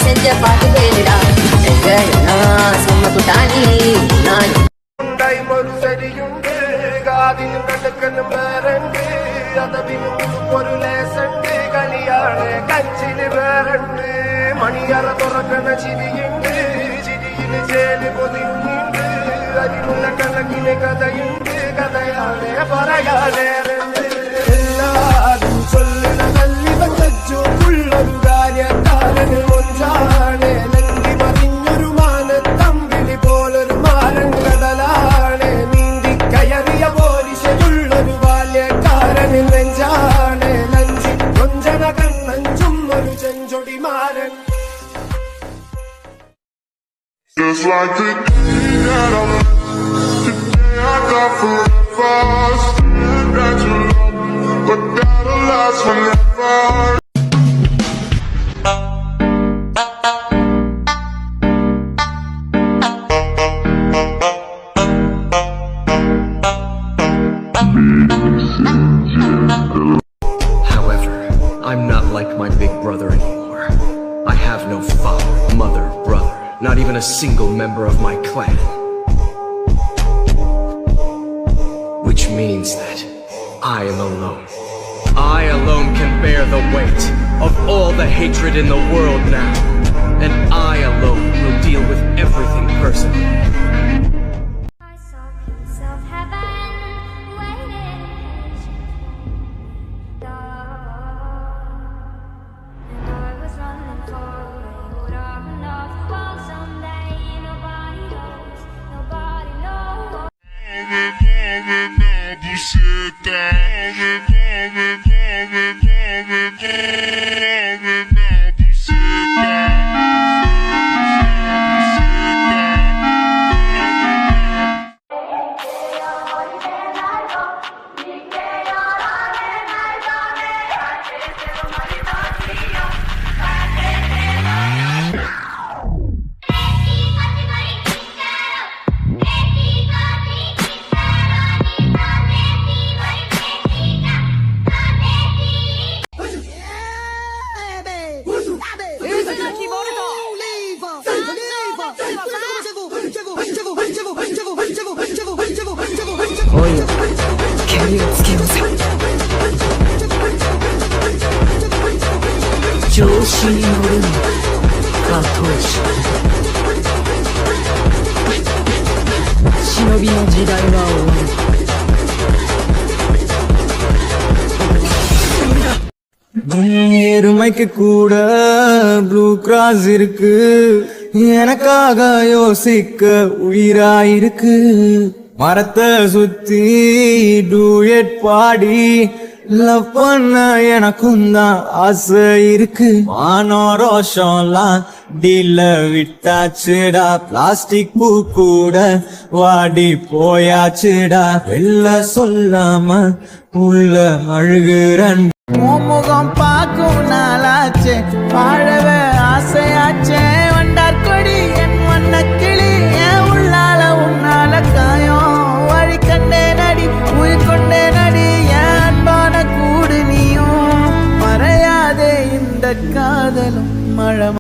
செஞ்ச பாட்டு கேளுடா சும்மா குட்டானி ഉണ്ടായി മറുസരിയുണ്ട് കാതിനും കണ്ടക്കനും വേറുണ്ട് അതവിനും ഒരു ലേസുണ്ട് കളിയാണ് കച്ചിന് വേറുണ്ട് മണിയറ തുറക്കണ ചിരിയുണ്ട് ചിരിയില് ചേല് പൊതിയുന്നുണ്ട് അതിനുള്ള കണക്കിന് കഥയുണ്ട് കഥയാണ് പറയാനേറുണ്ട് എല്ലാരും ചൊല്ലണ നല്ലിവൻ കച്ചു ഉള്ളൊരു കാര്യക്കാരന് മൊഞ്ചാണ് ലങ്കി മറിഞ്ഞൊരു മാനത്തമ്പിളി പോലൊരു മാരൻ കടലാണ് നീന്തി കയറിയ പോലിശയുള്ളൊരു ബാല്യക്കാരന് നെഞ്ചാണ് ലഞ്ചി കൊഞ്ചന കണ്ണഞ്ചും ഒരു ചെഞ്ചൊടി മാരൻ Just like the day that I met, the day I got forever. Said that you love me, but that'll last forever. However, I'm not like my big brother anymore. I have no father, mother, brother, not even a single member of my clan. Which means that I am alone. I alone can bear the weight of all the hatred in the world now. And I alone will deal with everything personally. I saw piece of heaven waiting patiently. And I was running far away. Would I run off the wall someday? Nobody knows. Nobody knows. எருமைக்கு கூட blue cross இருக்கு எனக்காக யோசிக்க உயிராயிருக்கு மரத்தை சுத்தி duet பாடி love பண்ண எனக்கும் தான் ஆசை இருக்கு மானோ ரோஷம்லாம் டீல விட்டாச்சுடா பிளாஸ்டிக் பூ கூட வாடி போயாச்சுடா வெளில சொல்லாம உள்ள அழுகுறன் முகம் பார்க்கும் நாளாச்சே வாழவே ஆசையாச்சே வண்டார் கொடி என் வண்ண கிளி என் உள்ளால உன்னால காயம் வழி கண்டே நடி உயிர் கொண்டே நடி என் அன்பான கூடு நீயும் மறையாதே இந்த காதலும் மழை